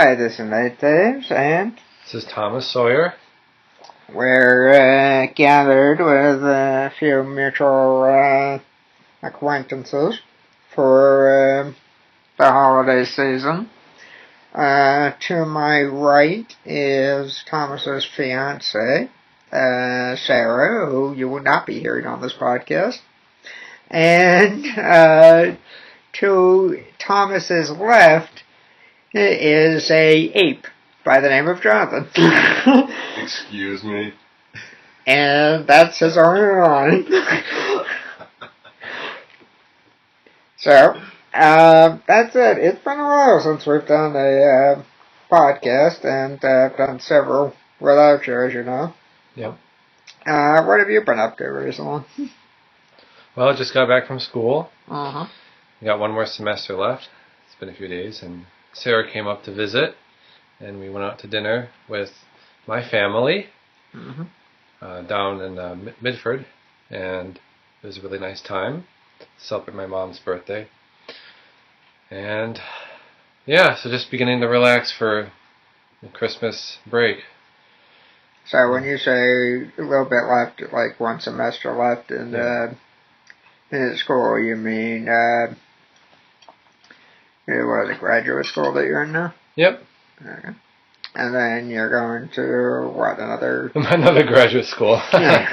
Hi, this is Taves, and This is Thomas Sawyer. we're gathered with a few mutual acquaintances for the holiday season. To my right is Thomas's fiance, Sarah, who you will not be hearing on this podcast. And to Thomas's left is a ape by the name of Jonathan. Excuse me. And that's his only line. So, that's it. It's been a while since we've done a podcast, and I've done several without you, as you know. Yep. What have you been up to recently? Well, I just got back from school. Uh-huh. We got one more semester left. It's been a few days, and Sarah came up to visit, and we went out to dinner with my family down in Midford, and it was a really nice time to celebrate my mom's birthday. And yeah, so just beginning to relax for the Christmas break. So when you say a little bit left, like one semester left in school, you mean what is it, graduate school that you're in now? Yep. Okay. And then you're going to, what, another graduate school. Yeah.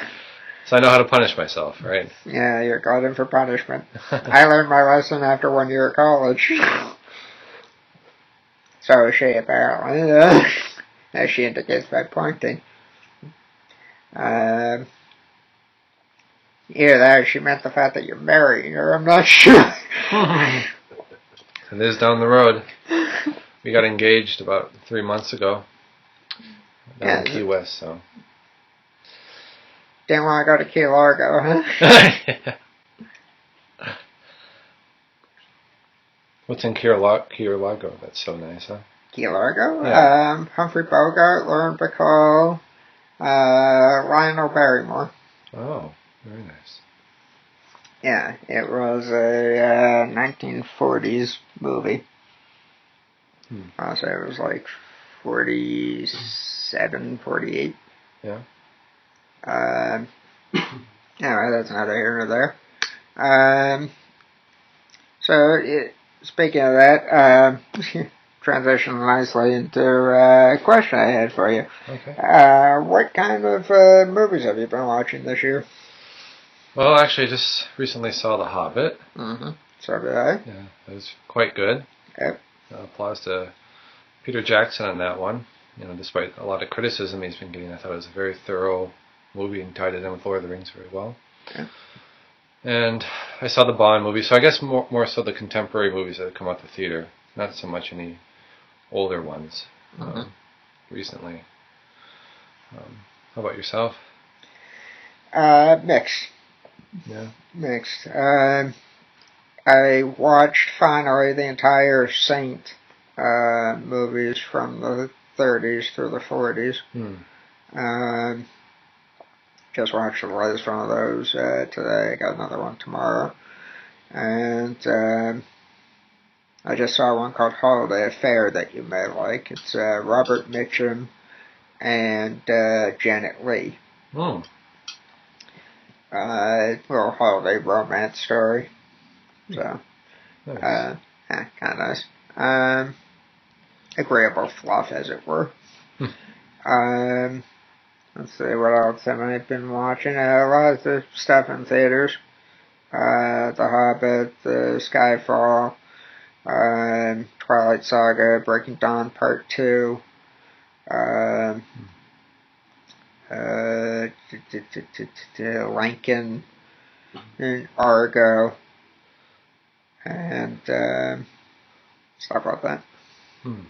So I know how to punish myself, right? Yeah, you're glutton for punishment. I learned my lesson after 1 year of college. So is she, apparently, as she indicates by pointing. Either that or she meant the fact that you're married, or I'm not sure. It is down the road. We got engaged about 3 months ago down in Key West, so. Didn't want to go to Key Largo, huh? What's in Key Largo? That's so nice, huh? Key Largo? Yeah. Humphrey Bogart, Lauren Bacall, Lionel Barrymore. Oh, very nice. Yeah, it was a 1940s movie. I'll say it was like 47, 48. Yeah. Anyway, that's neither here nor there. Speaking of that, transition nicely into a question I had for you. Okay. What kind of movies have you been watching this year? Well, actually, I just recently saw The Hobbit. So did I. Yeah, it was quite good. Yep. Applause to Peter Jackson on that one. Despite a lot of criticism he's been getting, I thought it was a very thorough movie and tied it in with Lord of the Rings very well. Yeah. And I saw the Bond movie, so I guess more so the contemporary movies that have come out the theater, not so much any older ones recently. How about yourself? Mixed. Yeah. Mixed. I watched finally the entire Saint movies from the 30s through the 40s. Just watched the latest one of those today. I got another one tomorrow. And I just saw one called Holiday Affair that you may like. It's Robert Mitchum and Janet Leigh. Little holiday romance story. So, Nice. kind of nice. Agreeable fluff, as it were. Let's see, what else have I been watching? A lot of the stuff in theaters. The Hobbit, Skyfall, Twilight Saga, Breaking Dawn Part 2, Lincoln, and Argo, and stuff like that.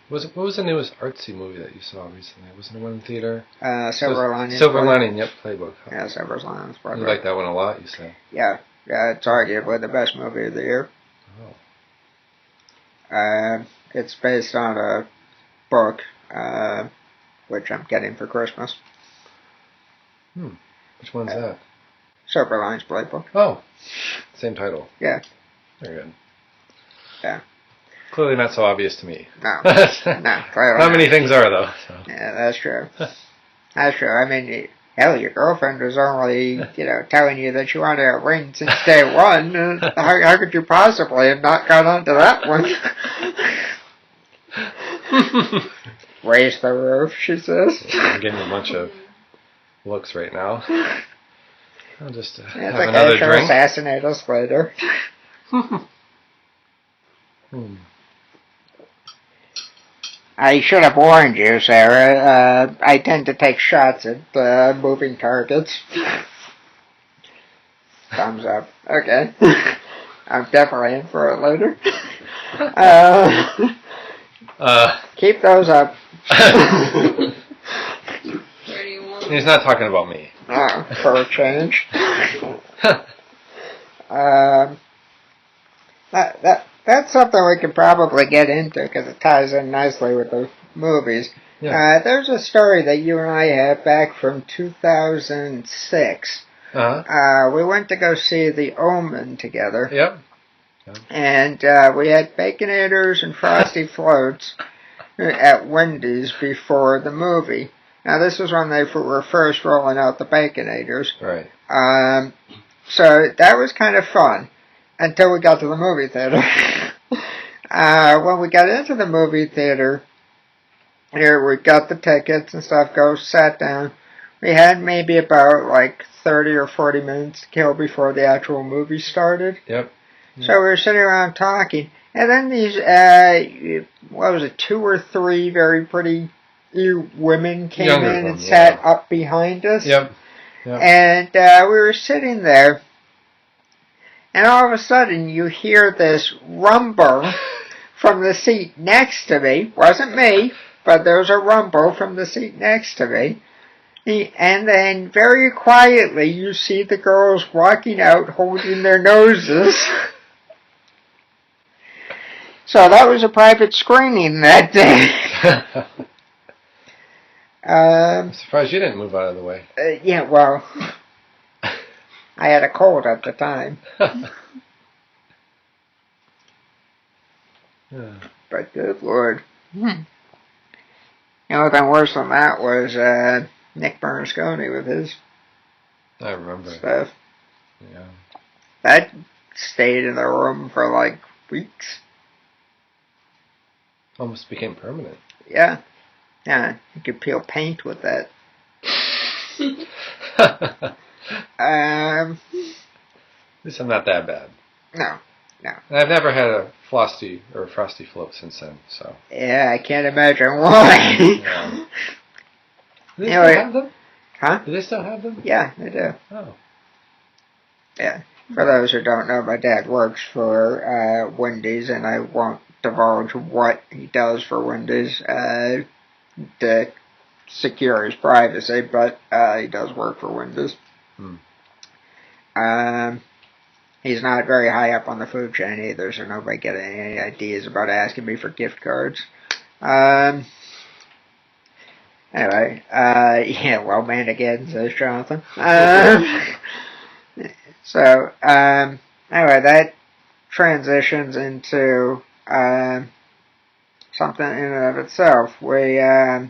What was the newest artsy movie that you saw recently? Wasn't it one in theater? Silver Lining. Silver Lining, yep, Playbook. Yeah, Silver Lining. You like that one a lot, you said? Yeah, it's arguably the best movie of the year. Oh. It's based on a book, which I'm getting for Christmas. Which one's that? Silver Linings Playbook. Oh, same title. Yeah. Very good. Yeah. Clearly not so obvious to me. No. No, clearly Not many things are, though. So. Yeah, that's true. That's true. I mean, hell, your girlfriend was only, telling you that you wanted a ring since day one. How could you possibly have not got onto that one? Raise the roof, she says. I'm getting a bunch of looks right now. I'll just have like another she'll drink. Assassinate us later. I should have warned you, Sarah. I tend to take shots at moving targets. Thumbs up. Okay. I'm definitely in for it later. Keep those up. He's not talking about me. For a change. That's something we could probably get into because it ties in nicely with the movies. Yeah. There's a story that you and I have back from 2006. We went to go see The Omen together. Yep. And we had Baconators and Frosty Floats at Wendy's before the movie. Now, this was when they were first rolling out the Baconators. Right. So that was kind of fun until we got to the movie theater. When we got into the movie theater, here we got the tickets and stuff, sat down. We had maybe about 30 or 40 minutes to kill before the actual movie started. Yep. So we were sitting around talking, and then these, 2 or 3 very pretty women came in and sat up behind us. Yep. And we were sitting there, and all of a sudden you hear this rumble from the seat next to me. Wasn't me, but there was a rumble from the seat next to me. And then very quietly you see the girls walking out holding their noses. So that was a private screening that day. I'm surprised you didn't move out of the way. Yeah, well, I had a cold at the time. But good Lord. The only thing worse than that was Nick Bernasconi with his I remember stuff. Yeah. That stayed in the room for weeks. Almost became permanent. Yeah. Yeah, you could peel paint with that. At least I'm not that bad. No. And I've never had a Frosty Float since then, so. Yeah, I can't imagine why. Yeah. Do they still have them? Huh? Do they still have them? Yeah, they do. Oh. Yeah. For those who don't know, my dad works for Wendy's, and I won't divulge what he does for Wendy's to secure his privacy, but he does work for Wendy's. He's not very high up on the food chain either, so nobody get any ideas about asking me for gift cards. Anyway, yeah, well, man again, says Jonathan. So, anyway, that transitions into something in and of itself. Well,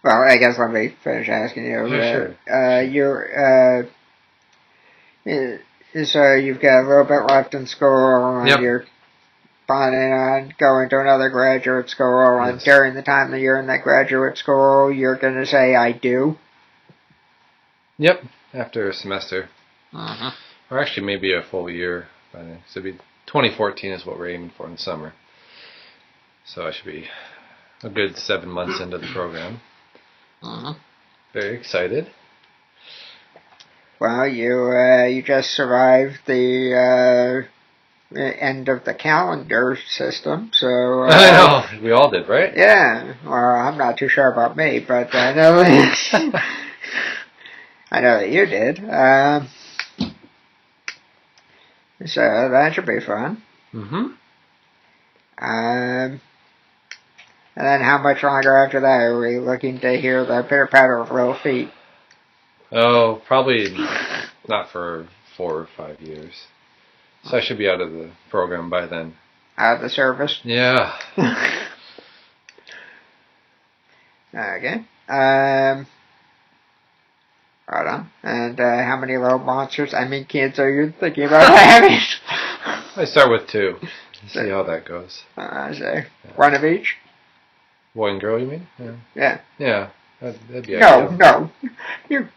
I guess let me finish asking you. Sure. So you've got a little bit left in school, and Yep. you're planning on going to another graduate school, and during the time that you're in that graduate school, you're going to say, I do? Yep, after a semester. Or actually maybe a full year by then. So it'd be 2014 is what we're aiming for in the summer. So I should be a good 7 months into the program. Very excited. Well, you just survived the end of the calendar system, so... I know, we all did, right? Yeah, well, I'm not too sure about me, but I know I know that you did. So that should be fun. And then how much longer after that are we looking to hear the pitter-patter of little feet? Oh, probably not for 4 or 5 years. So I should be out of the program by then. out of the service. Yeah. Okay. Right on. And how many little monsters, kids, are you thinking about having? I start with 2. See how that goes. I say. One of each? Boy and girl, you mean? Yeah. Yeah. That'd be ideal. No. You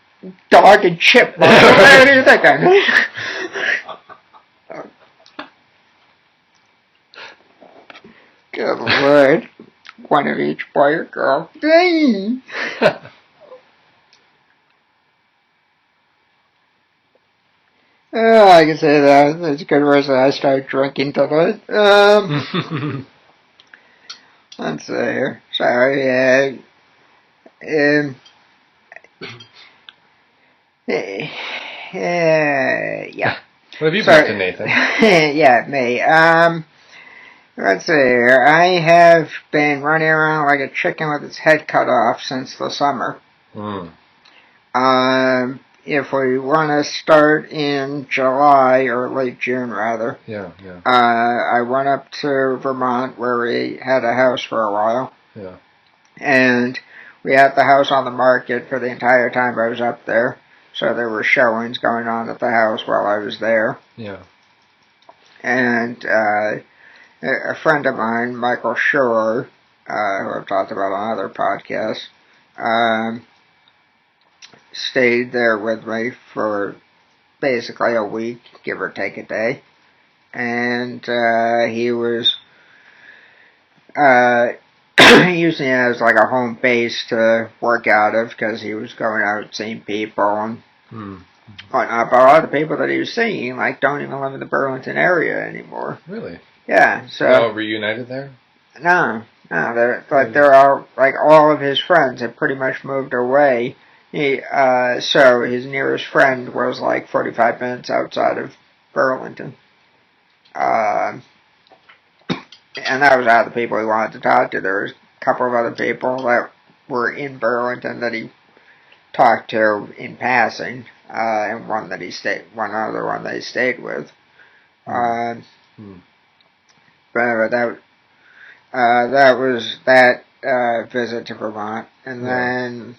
dog and chipmunk. What do you think I mean? Good Lord. One of each, boy or girl. Dang. I can say that. That's a good reason I started drinking tonight. Let's see here. Sorry, yeah. What have you been up to, Nathan? Yeah, me. Let's see here. I have been running around like a chicken with its head cut off since the summer. If we want to start in July, or late June rather. Yeah. I went up to Vermont where we had a house for a while. Yeah. And we had the house on the market for the entire time I was up there. So there were showings going on at the house while I was there. Yeah. And a friend of mine, Michael Shore, who I've talked about on other podcasts, stayed there with me for basically a week, give or take a day. And he was using it as like a home base to work out of because he was going out seeing people and whatnot. But a lot of the people that he was seeing don't even live in the Burlington area anymore. Really? Yeah. So they all reunited there? No. They're all all of his friends had pretty much moved away. So his nearest friend was 45 minutes outside of Burlington. And that was out of the people he wanted to talk to. There was a couple of other people that were in Burlington that he talked to in passing, and one other one that he stayed with. But that was that visit to Vermont, and then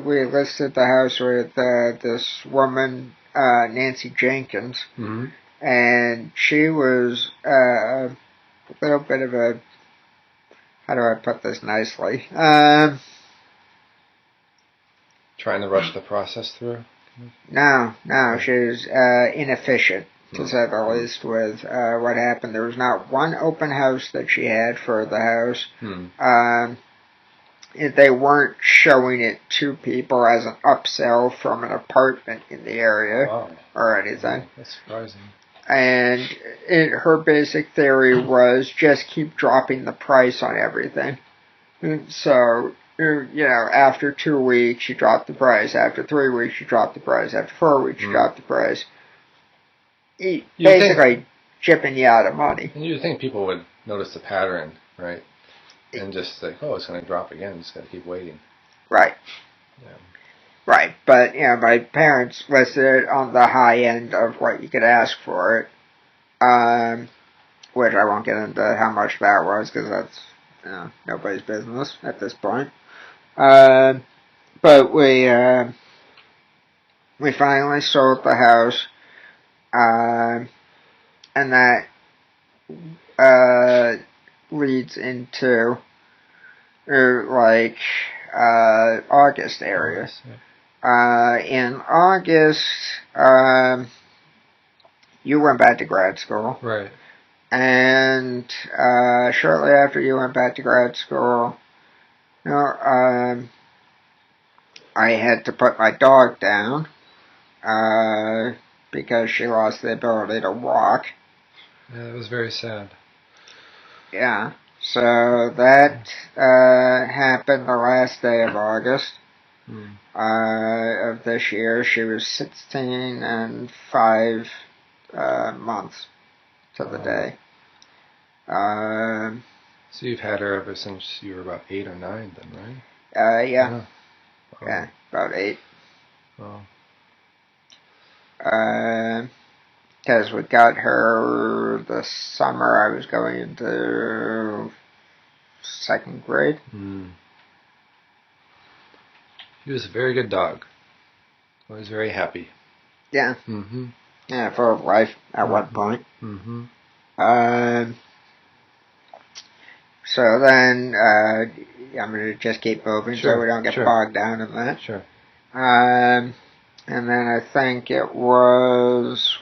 we listed the house with this woman, Nancy Jenkins, and she was a little bit of a, how do I put this nicely? Trying to rush the process through? No, she was inefficient, to say the least, with what happened. There was not one open house that she had for the house. They weren't showing it to people as an upsell from an apartment in the area or anything. That's surprising. And her basic theory was just keep dropping the price on everything. So, after 2 weeks, you drop the price. After 3 weeks, you drop the price. After 4 weeks, you drop the price. Basically, chipping you out of money. And you'd think people would notice the pattern, right? And just it's going to drop again. Just got to keep waiting. Right. Yeah. Right, but, my parents listed it on the high end of what you could ask for it, which I won't get into how much that was, because that's, nobody's business at this point. But we finally sold the house, and that, leads into, August area. In August, you went back to grad school. Right. And shortly after you went back to grad school, I had to put my dog down because she lost the ability to walk. Yeah, it was very sad. Yeah. So that happened the last day of August of this year. She was 16 and 5 months to the day. So you've had her ever since you were about 8 or 9 then, right? Yeah. Yeah, about 8. Wow. because we got her the summer I was going into 2nd grade. He was a very good dog. I was very happy. Yeah. Mm-hmm. Yeah, full of life at one point. Mm-hmm. So then, I'm going to just keep moving so we don't get bogged down in that. Sure. And then I think it was,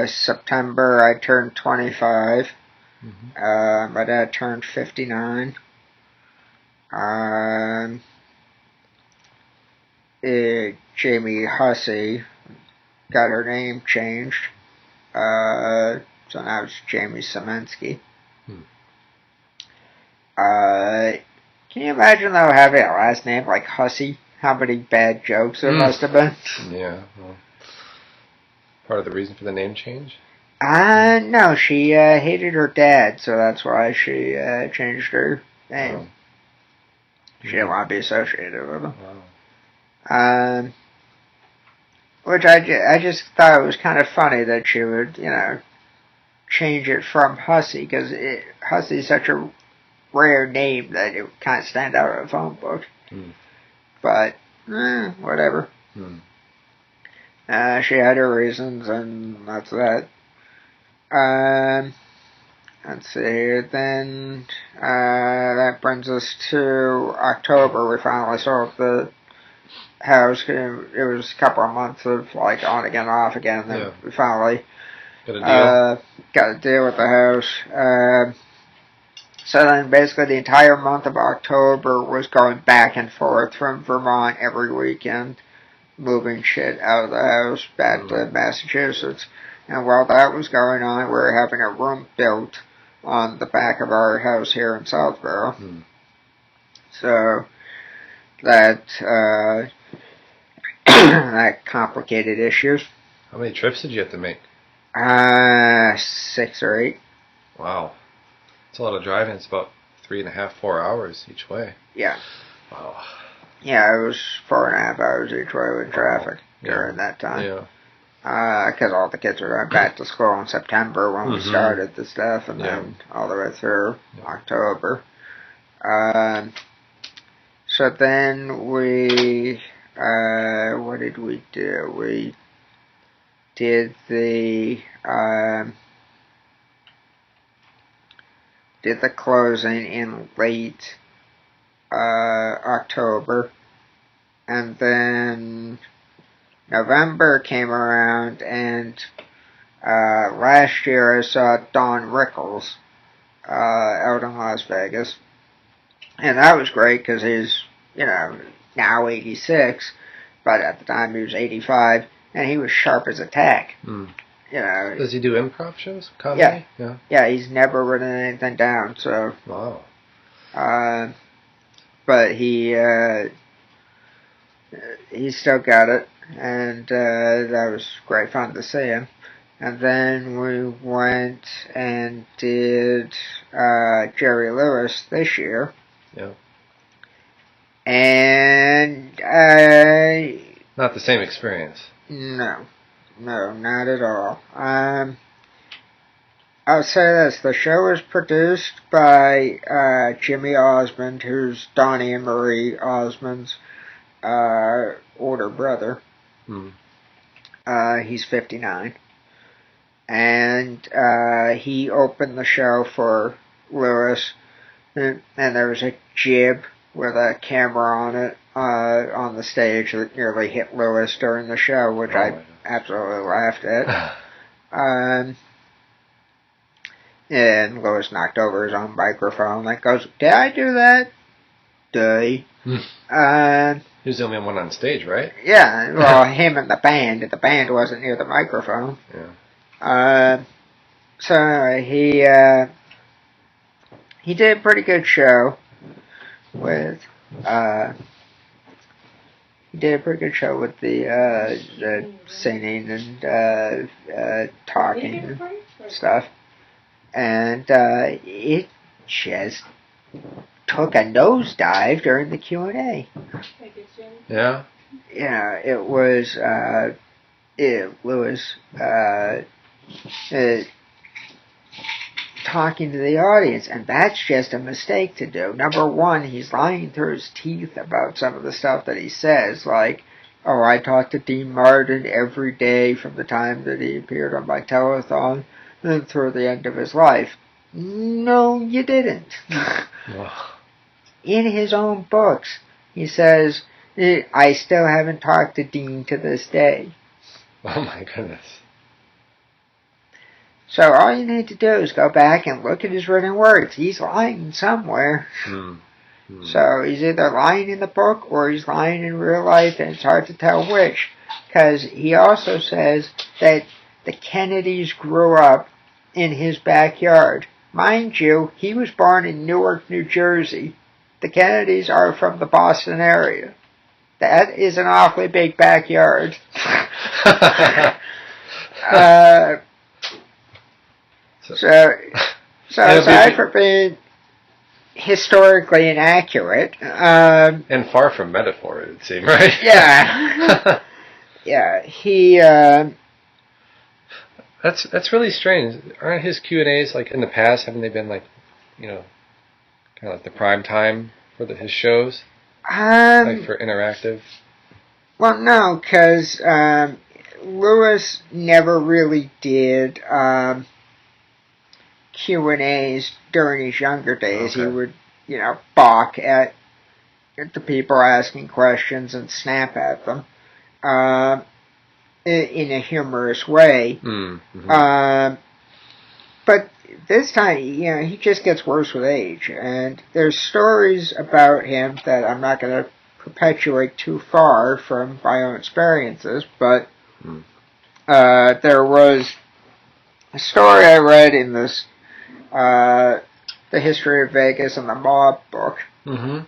September I turned 25. My dad turned 59. Jamie Hussey got her name changed. So now it's Jamie Semensky. Can you imagine, though, having a last name like Hussey? How many bad jokes there must have been? Yeah, well, part of the reason for the name change? No, she hated her dad, so that's why she changed her name. She didn't want to be associated with him. Wow. Which I just thought it was kind of funny that she would, change it from Hussey, because Hussey is such a rare name that it would kind of stand out in a phone book. But, whatever. She had her reasons, and that's that. Let's see here. Then that brings us to October. We finally sold the house. It was a couple of months of on again, off again. And then we finally got a deal with the house. So then basically the entire month of October was going back and forth from Vermont every weekend, moving shit out of the house back to Massachusetts. And while that was going on, we were having a room built on the back of our house here in Southborough. So that that complicated issues. How many trips did you have to make? 6 or 8. Wow. It's a lot of driving. It's about 3.5, 4 hours each way. Yeah. Wow. Yeah, it was 4.5 hours each way with traffic during that time. Yeah. Because all the kids were going back to school in September when we started the stuff, and then all the way through October. So then we, what did we do? We did the closing in late October, and then November came around, and last year I saw Don Rickles out in Las Vegas, and that was great because he's, now 86, but at the time he was 85, and he was sharp as a tack. Does he do improv shows? Comedy? Yeah, he's never written anything down, so. Wow. But he still got it, and that was great fun to see him. And then we went and did Jerry Lewis this year. Yeah. And not the same experience. No, not at all. I'll say this, the show was produced by Jimmy Osmond, who's Donnie and Marie Osmond's older brother. He's 59. And he opened the show for Lewis, and there was a jib with a camera on it on the stage that nearly hit Lewis during the show, which I absolutely laughed at. And Lewis knocked over his own microphone. Like, goes, did I do that? He was the only one on stage, right? Yeah, well, him and the band. The band wasn't near the microphone. Yeah. So he did a pretty good show with the singing and talking and stuff. And it just took a nosedive during the Q&A. Yeah. Yeah, it was Lewis talking to the audience, and that's just a mistake to do. Number one, he's lying through his teeth about some of the stuff that he says, like, oh, I talked to Dean Martin every day from the time that he appeared on my telethon and through the end of his life. No, you didn't. In his own books, he says, I still haven't talked to Dean to this day. Oh my goodness. So all you need to do is go back and look at his written words. He's lying somewhere. So he's either lying in the book or he's lying in real life, and it's hard to tell which. Because he also says that the Kennedys grew up in his backyard. Mind you, he was born in Newark, New Jersey. The Kennedys are from the Boston area. That is an awfully big backyard. So aside from being historically inaccurate, and far from metaphor, it would seem, right? Yeah, yeah. He. That's really strange. Aren't his Q&As, like, in the past, haven't they been, like, you know, kind of like the prime time for his shows, like for interactive? Well, no, because Lewis never really did Q&As during his younger days. Okay. He would, balk at the people asking questions and snap at them in a humorous way. Mm-hmm. But this time, he just gets worse with age. And there's stories about him that I'm not going to perpetuate too far from my own experiences, but there was a story I read in this The History of Vegas and the Mob book. Mm-hmm.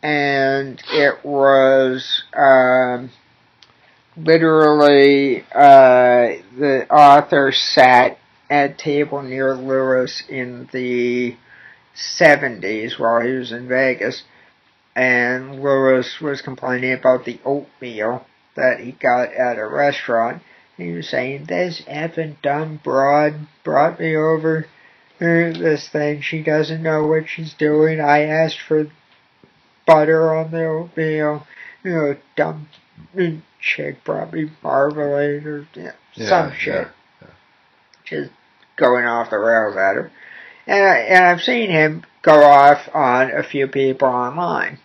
And it was literally the author sat at a table near Lewis in the 70s while he was in Vegas, and Lewis was complaining about the oatmeal that he got at a restaurant. He was saying, this effing dumb broad brought me over this thing. She doesn't know what she's doing. I asked for butter on the oatmeal. Dumb chick brought me marmalade or some shit. Yeah. Just going off the rails at her. And I've seen him go off on a few people online.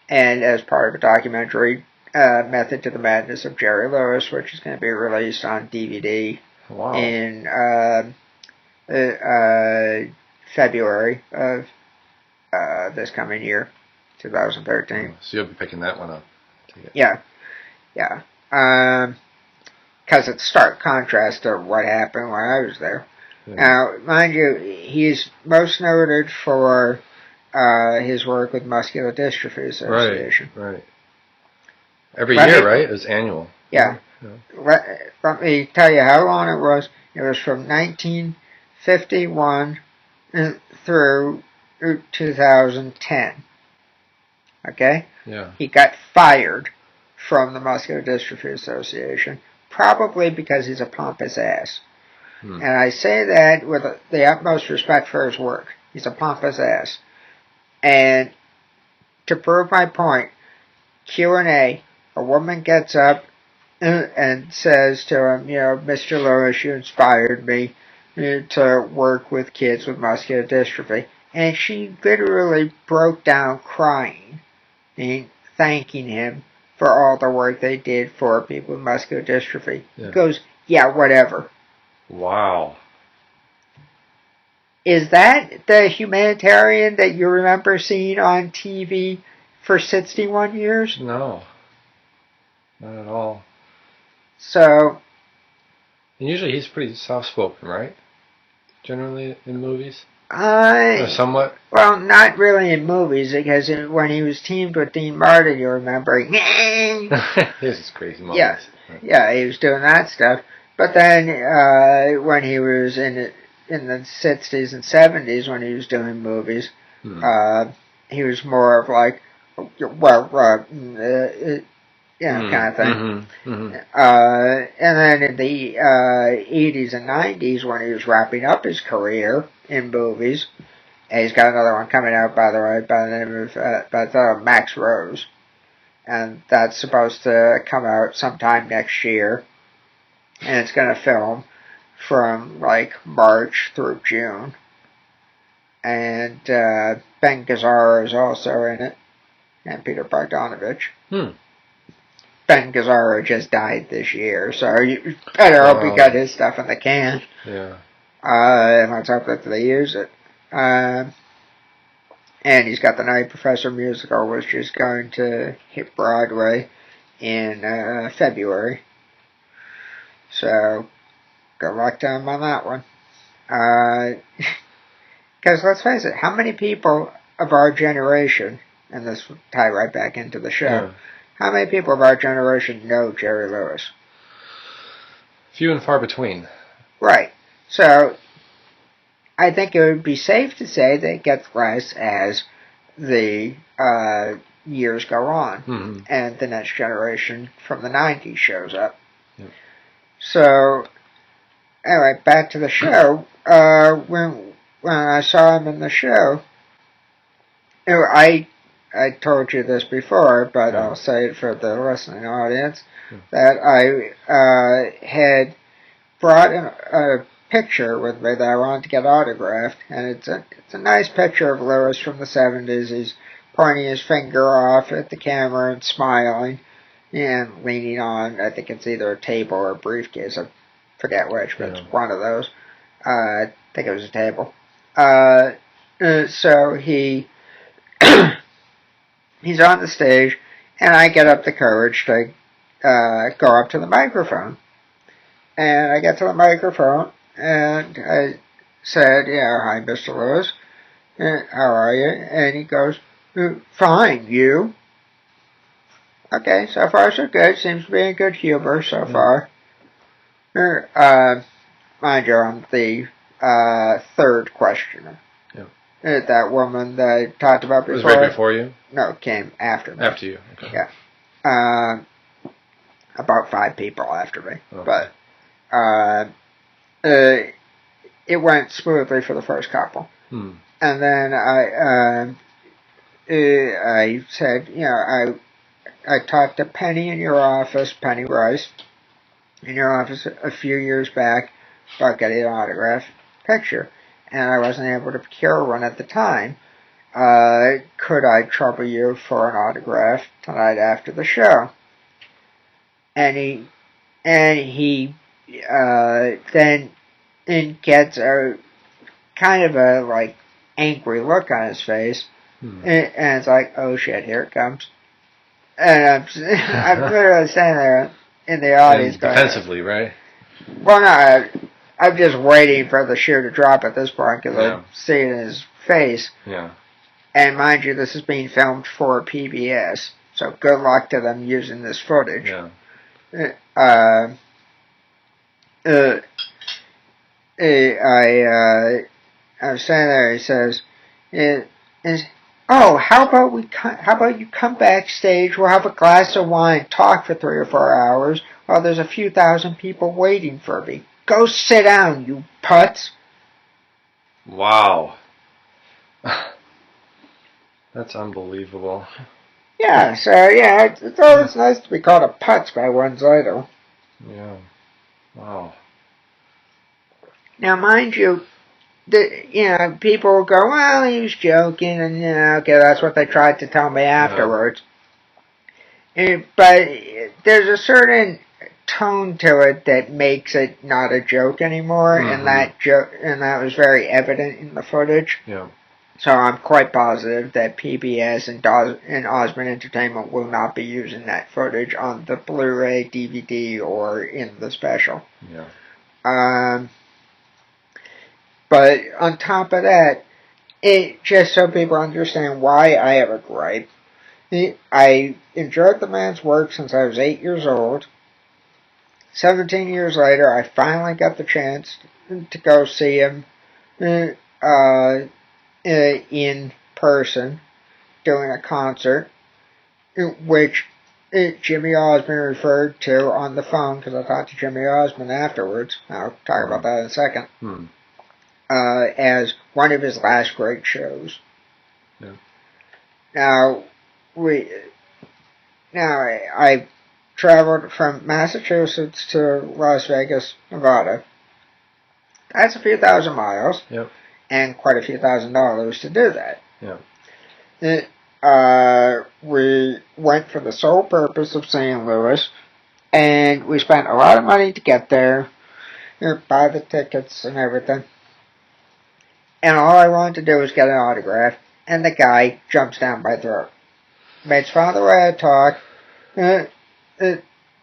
And as part of a documentary, Method to the Madness of Jerry Lewis, which is going to be released on DVD in February of this coming year, 2013. So you'll be picking that one up. Yeah. Because it's stark contrast to what happened when I was there. Yeah. Now, mind you, he's most noted for his work with Muscular Dystrophy Association. Right. Every year, right? It was annual. Yeah. Let me tell you how long it was. It was from 1951 through 2010. Okay? Yeah. He got fired from the Muscular Dystrophy Association, probably because he's a pompous ass. And I say that with the utmost respect for his work. He's a pompous ass. And to prove my point, Q&A, a woman gets up and says to him, Mr. Lewis, you inspired me to work with kids with muscular dystrophy. And she literally broke down crying and thanking him for all the work they did for people with muscular dystrophy. Yeah. He goes, yeah, whatever. Wow. Is that the humanitarian that you remember seeing on TV for 61 years? No. Not at all. So... And usually he's pretty soft-spoken, right? Generally in movies? Somewhat? Well, not really in movies, because when he was teamed with Dean Martin, you remember... This is crazy moments. Yeah, he was doing that stuff. But then, when he was in the 60s and 70s, when he was doing movies, he was more of like, well, kind of thing. And then in the 80s and 90s, when he was wrapping up his career in movies, and he's got another one coming out, by the way, by the name of Max Rose. And that's supposed to come out sometime next year. And it's going to film from, like, March through June. And Ben Gazzara is also in it. And Peter Bogdanovich. Ben Gazzara just died this year, so you better hope he got his stuff in the can. Yeah. And let's hope that they use it. And he's got the Night Professor musical, which is going to hit Broadway in February. So, good luck to him on that one. Because let's face it, how many people of our generation, and this will tie right back into the show, how many people of our generation know Jerry Lewis? Few and far between. Right. So, I think it would be safe to say that it gets less as the years go on, and the next generation from the 90s shows up. Yep. So, anyway, back to the show. When I saw him in the show, I told you this before, but I'll say it for the listening audience, that I had brought in a picture with me that I wanted to get autographed, and it's a nice picture of Lewis from the 70s. He's pointing his finger off at the camera and smiling, and leaning on, I think it's either a table or a briefcase, I forget which, but it's one of those. I think it was a table. So he's on the stage, and I get up the courage to go up to the microphone. And I get to the microphone, and I said, hi, Mr. Lewis. How are you? And he goes, fine, you? Okay, so far so good. Seems to be in good humor so far. Mind you, I'm the third questioner. That woman that I talked about before. It was right before you? No, it came after me. After you, okay. Yeah. About 5 people after me. Okay. But it went smoothly for the first couple. And then I said, I talked to Penny in your office, Penny Rice, in your office a few years back about getting an autograph picture. And I wasn't able to procure one at the time. Could I trouble you for an autograph tonight after the show? And he then gets a kind of a like angry look on his face, and it's like, oh shit, here it comes. And I'm literally standing there in the audience, defensively, right? Well, no, I'm just waiting for the shoe to drop at this point because I see it in his face. Yeah. And mind you, this is being filmed for PBS, so good luck to them using this footage. Yeah. I was saying there. He says, how about you come backstage? We'll have a glass of wine, talk for 3 or 4 hours while there's a few thousand people waiting for me. Go sit down, you putz. Wow. That's unbelievable. Yeah, so it's always nice to be called a putz by one's idol. Yeah. Wow. Now, mind you, people will go, well, he was joking, and, okay, that's what they tried to tell me afterwards. But there's a certain tone to it that makes it not a joke anymore, and that was very evident in the footage. Yeah. So I'm quite positive that PBS and Osmond Entertainment will not be using that footage on the Blu-ray, DVD, or in the special. Yeah. But on top of that, just so people understand why I have a gripe, I enjoyed the man's work since I was 8 years old. 17 years later, I finally got the chance to go see him in person, doing a concert, which Jimmy Osmond referred to on the phone, because I talked to Jimmy Osmond afterwards. I'll talk about that in a second. As one of his last great shows. Yeah. Now, I traveled from Massachusetts to Las Vegas, Nevada. That's a few thousand miles. Yep. And quite a few $1,000s to do that. Yeah. We went for the sole purpose of St. Louis, and we spent a lot of money to get there, buy the tickets and everything. And all I wanted to do was get an autograph, and the guy jumps down my throat. Makes fun of the way I talk,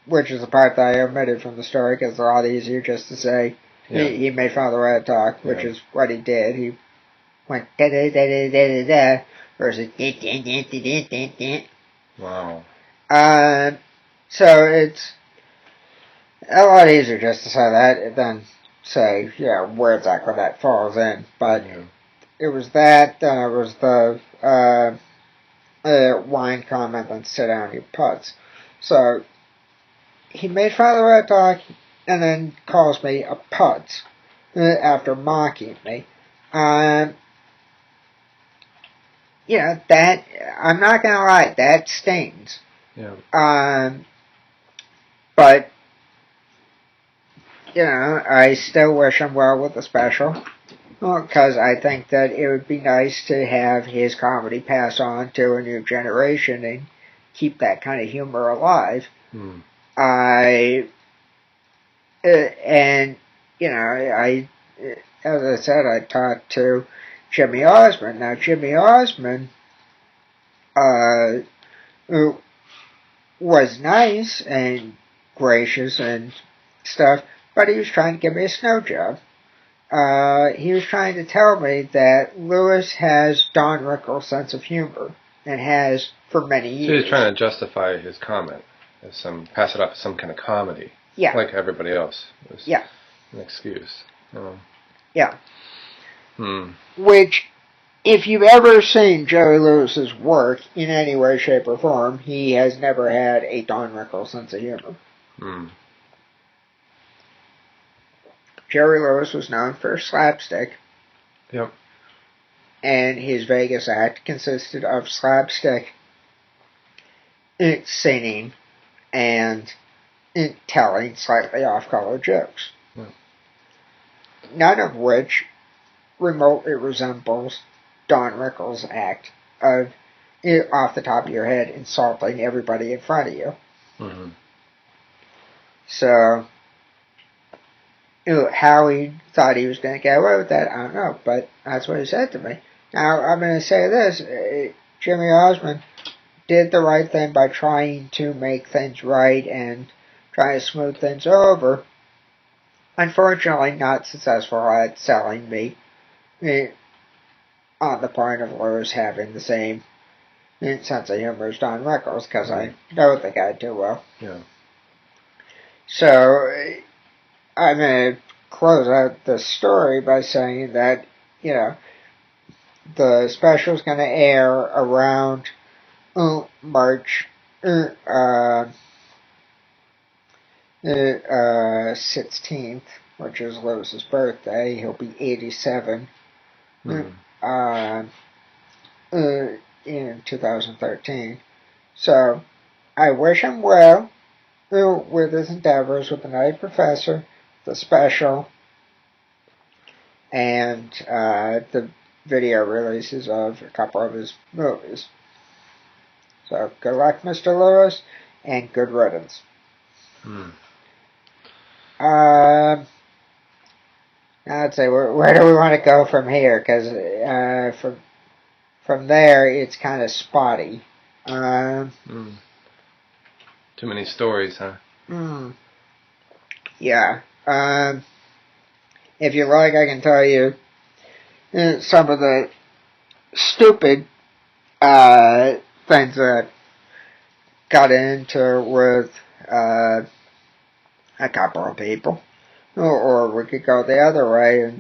which is the part that I omitted from the story, because it's a lot easier just to say. Yeah. He made fun of the way I talk, which is what he did. He went da-da-da-da-da-da-da versus da-da-da-da-da-da. Wow. So it's a lot easier just to say that than say, where exactly that falls in. But it was that, then it was the wine comment, and sit down, you putz. So he made fun of the way I talk, and then calls me a putz after mocking me. That, I'm not gonna lie, that stings. Yeah. But, I still wish him well with the special, because I think that it would be nice to have his comedy pass on to a new generation and keep that kind of humor alive. As I said, I talked to Jimmy Osmond. Now, Jimmy Osmond was nice and gracious and stuff, but he was trying to give me a snow job. He was trying to tell me that Lewis has Don Rickles' sense of humor, and has for many years. So he was trying to justify his comment, pass it off as some kind of comedy. Yeah. Like everybody else. It was an excuse. Yeah. Which, if you've ever seen Jerry Lewis's work in any way, shape, or form, he has never had a Don Rickles sense of humor. Jerry Lewis was known for slapstick. Yep. And his Vegas act consisted of slapstick, singing, and telling slightly off-color jokes. Yep. None of which remotely resembles Don Rickles' act of, off the top of your head, insulting everybody in front of you. So, how he thought he was going to get away with that, I don't know, but that's what he said to me. Now, I'm going to say this, Jimmy Osmond did the right thing by trying to make things right and trying to smooth things over. Unfortunately, not successful at selling me on the point of Lewis having the same sense of humor as Don Rickles, because I know the guy too well. Yeah. So, I'm going to close out the story by saying that, the special is going to air around March 16th, which is Lewis's birthday. He'll be 87 in 2013. So, I wish him well with his endeavors with the Nutty Professor, the special, and the video releases of a couple of his movies. So, good luck, Mr. Lewis, and good riddance. I'd say, where do we want to go from here? Because from there, it's kind of spotty. Too many stories, huh? Yeah. If you like, I can tell you some of the stupid things that got into with a couple of people. Or we could go the other way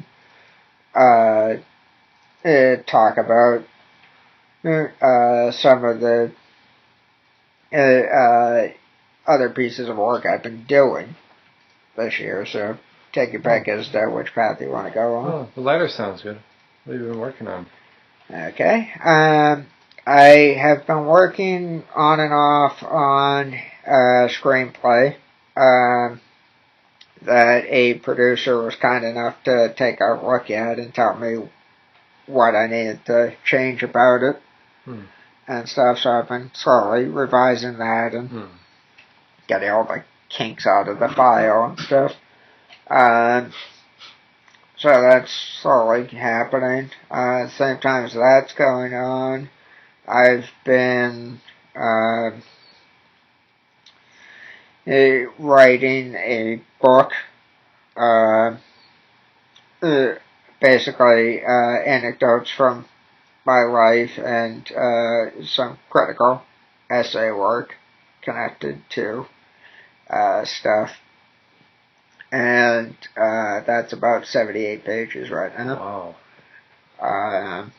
and talk about some of the other pieces of work I've been doing this year. So take your pick as to which path you want to go on. Oh, the lighter sounds good. What have you been working on? Okay. I have been working on and off on a screenplay that a producer was kind enough to take a look at and tell me what I needed to change about it and stuff. So I've been slowly revising that and getting all the kinks out of the file and stuff. So that's slowly happening. At the same time as that's going on, I've been writing a book, basically anecdotes from my life and some critical essay work connected to stuff. And that's about 78 pages right now. Wow.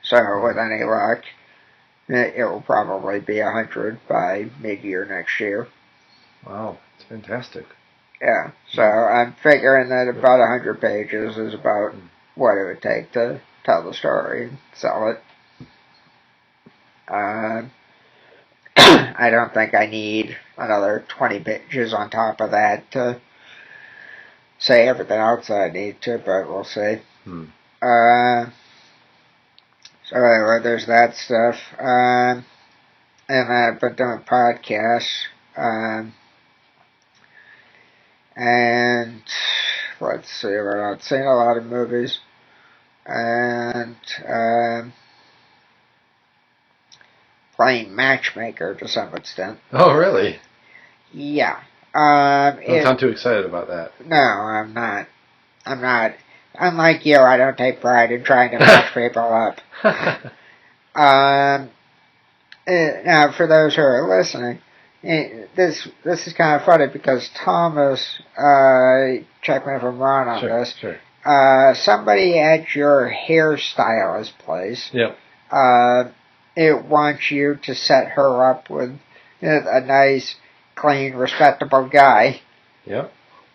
So with any luck, it will probably be 100 by mid-year next year. Wow, it's fantastic. Yeah, so I'm figuring that about 100 pages is about what it would take to tell the story and sell it. I don't think I need another 20 pages on top of that to say everything else I need to, but we'll see. So anyway, there's that stuff. And I've been doing podcasts. And let's see, we're not seeing a lot of movies. And playing Matchmaker to some extent. Oh, really? Yeah. Don't sound too excited about that. No, I'm not. Unlike you, I don't take pride in trying to match people up. Now, for those who are listening, this is kind of funny because Thomas, check me if I'm wrong on this. Sure. Somebody at your hairstylist place. Yep. It wants you to set her up with a nice, clean, respectable guy. Yep.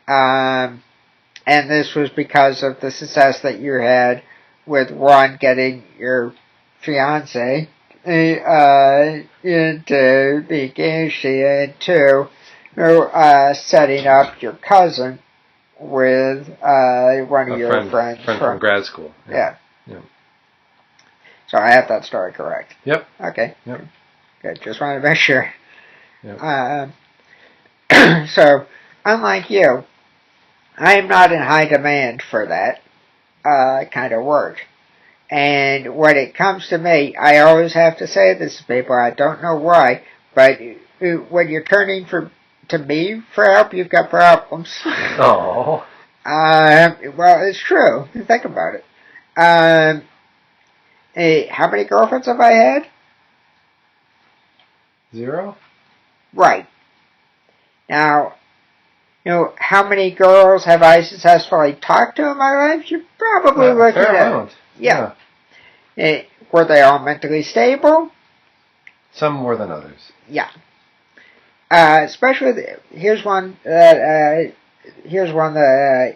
And this was because of the success that you had with one, getting your fiance to be engaged to you, and two, setting up your cousin with one of your friends from grad school. Yeah. So I have that story correct. Yep. Okay. Yep. Good. Just wanted to make sure. Yep. So, unlike you, I am not in high demand for that kind of work. And when it comes to me, I always have to say this to people. I don't know why, but when you're turning to me for help, you've got problems. Oh. Well, it's true. Think about it. How many girlfriends have I had? 0? Right. Now, how many girls have I successfully talked to in my life? You're probably looking at... Yeah. Were they all mentally stable? Some more than others. Yeah. Especially, here's one that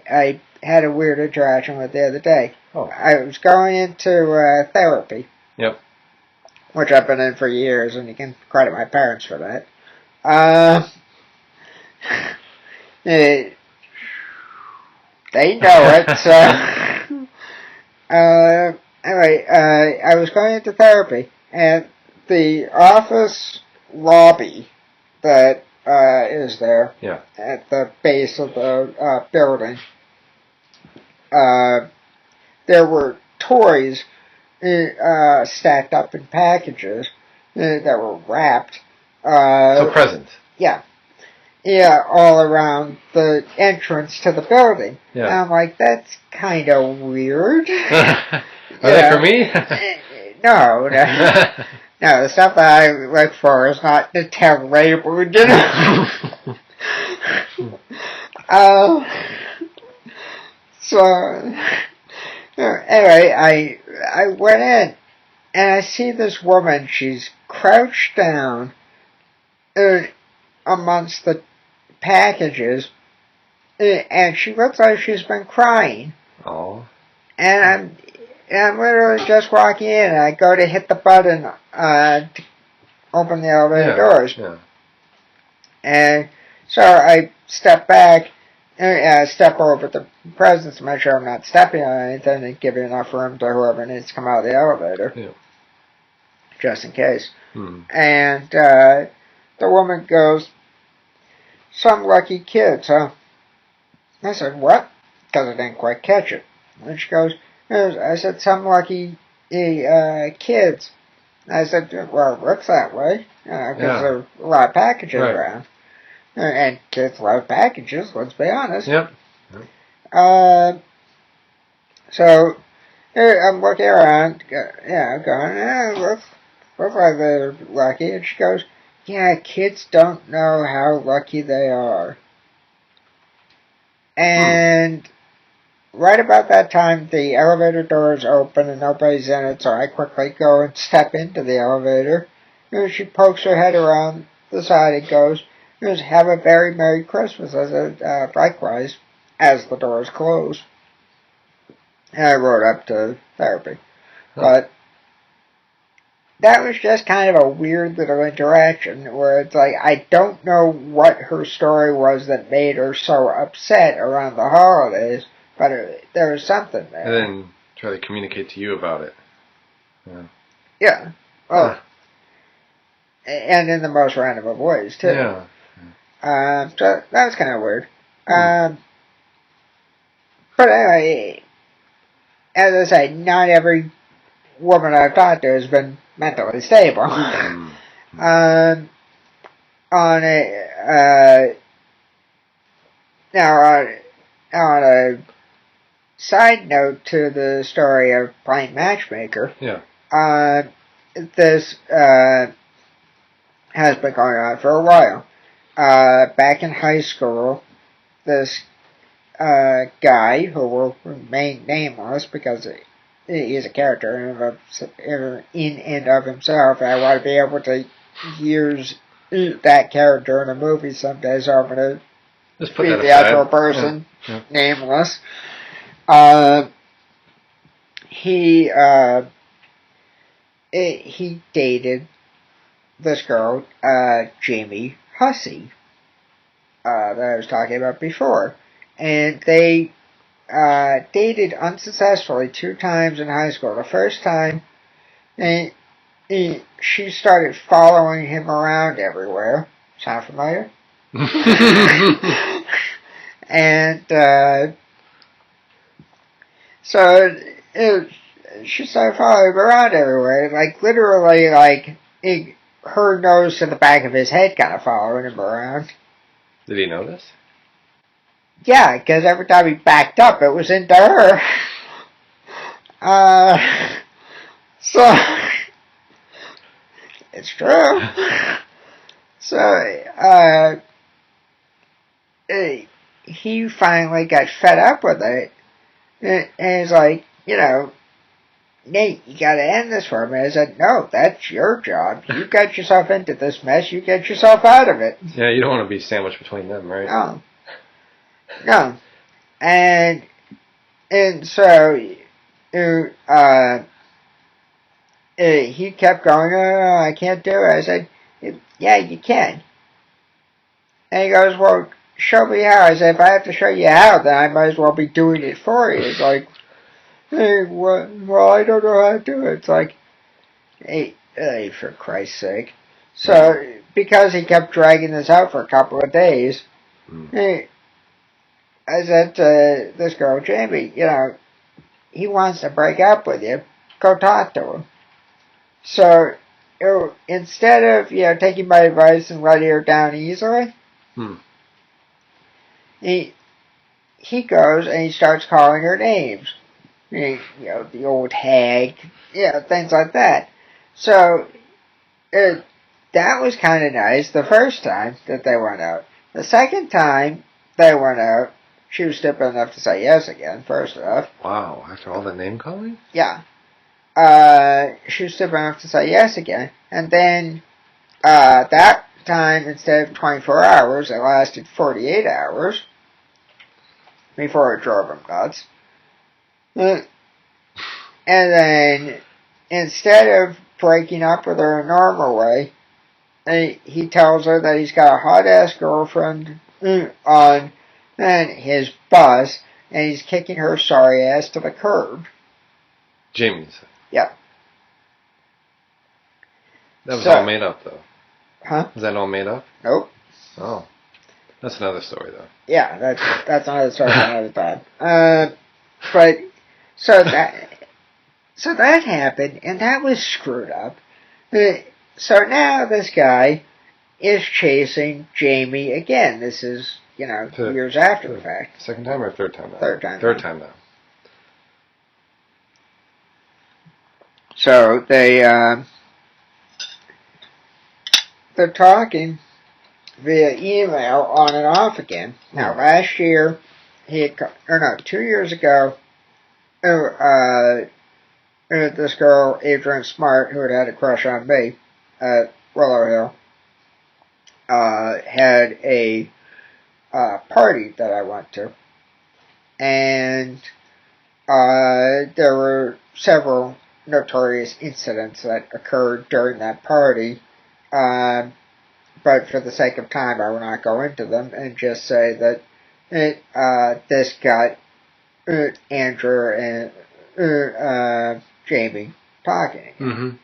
I had a weird interaction with the other day. Oh. I was going into therapy. Yep. Which I've been in for years, and you can credit my parents for that. They know it, so... Anyway, I was going into therapy, and the office lobby that is there at the base of the building, there were toys stacked up in packages that were wrapped. So present. Yeah. Yeah, all around the entrance to the building. Yeah. And I'm like, that's kind of weird. Are they for me? No. No, the stuff that I look for is not Nutella labeled, So, anyway, I went in, and I see this woman. She's crouched down amongst the packages, and she looks like she's been crying. Oh. And I'm literally just walking in, and I go to hit the button to open the elevator doors. Yeah. And so I step back, and step over the presence to make sure I'm not stepping on anything and give enough room to whoever needs to come out of the elevator. Yeah. Just in case. Hmm. And the woman goes, "Some lucky kids, huh?" I said, "What?" Because I didn't quite catch it. And she goes, I said, "Some lucky kids." I said, "Well, it looks that way, because there are a lot of packages around. And kids love packages, let's be honest." Yep. So I'm looking around, going, looks like they're lucky. And she goes, "Yeah, kids don't know how lucky they are." And right about that time, the elevator doors open and nobody's in it, so I quickly go and step into the elevator. She pokes her head around the side and goes, "Have a very Merry Christmas," as likewise, as the doors close. And I rode up to therapy. But that was just kind of a weird little interaction where it's like, I don't know what her story was that made her so upset around the holidays, but there was something there. And then try to communicate to you about it. Yeah. Well, and in the most random of ways, too. Yeah. So that was kind of weird. But anyway, as I say, not every woman I've talked to has been mentally stable. On a side note to the story of playing matchmaker, this has been going on for a while. Back in high school, this guy, who will remain nameless because he is a character in and of himself, and I want to be able to use that character in a movie someday, so I'm going to be the actual person, nameless. He dated this girl, Jamie Hussey, that I was talking about before. And they dated unsuccessfully 2 times in high school. The first time, she started following him around everywhere. Sound familiar? And so she started following him around everywhere, like literally, like her nose to the back of his head, kind of following him around. Did he notice? Yeah, because every time he backed up, it was into her. So it's true. So he finally got fed up with it, and he's like, "Nate, you gotta end this for me." I said, "No, that's your job. You got yourself into this mess. You get yourself out of it." Yeah, you don't want to be sandwiched between them, right? No. And so he kept going, "Oh, I can't do it." I said, "Yeah, you can." And he goes, "Well, show me how." I said, "If I have to show you how, then I might as well be doing it for you." It's like, "Hey, well, I don't know how to do it." It's like, hey, for Christ's sake. So, because he kept dragging this out for a couple of days, I said to this girl, "Jamie, he wants to break up with you. Go talk to him." So, instead of, taking my advice and letting her down easily, he goes and he starts calling her names. The old hag, things like that. So, that was kind of nice the first time that they went out. The second time they went out, she was stupid enough to say yes again, first off. Wow, after all that name calling? Yeah. She was stupid enough to say yes again. And then, that time, instead of 24 hours, it lasted 48 hours before it drove him nuts. And then, instead of breaking up with her a normal way, he tells her that he's got a hot-ass girlfriend on his bus, and he's kicking her sorry ass to the curb. Jamie said. Yeah. That was all made up, though. Huh? Was that all made up? Nope. Oh. That's another story, though. Yeah, that's another story for another time. But, so that happened, and that was screwed up. So now this guy is chasing Jamie again. This is, years after the fact. Second time or third time now? Third time. Third time now. So they're talking via email on and off again. Now, last year, 2 years ago, this girl, Adrian Smart, who had a crush on me at Willow Hill, had a party that I went to. And there were several notorious incidents that occurred during that party. But for the sake of time, I will not go into them and just say that this got Andrew and Jamie talking again.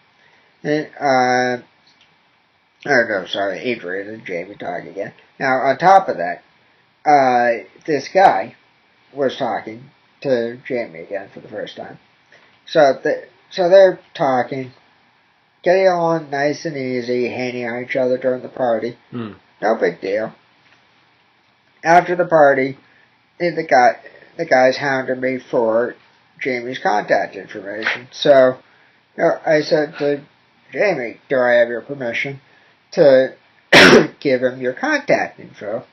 Mm-hmm. Adrian and Jamie talking again. Now, on top of that, this guy was talking to Jamie again for the first time. So they're talking, getting along nice and easy, hanging on each other during the party. No big deal. After the party, the guy's hounding me for Jamie's contact information. So I said to Jamie, do I have your permission to give him your contact info?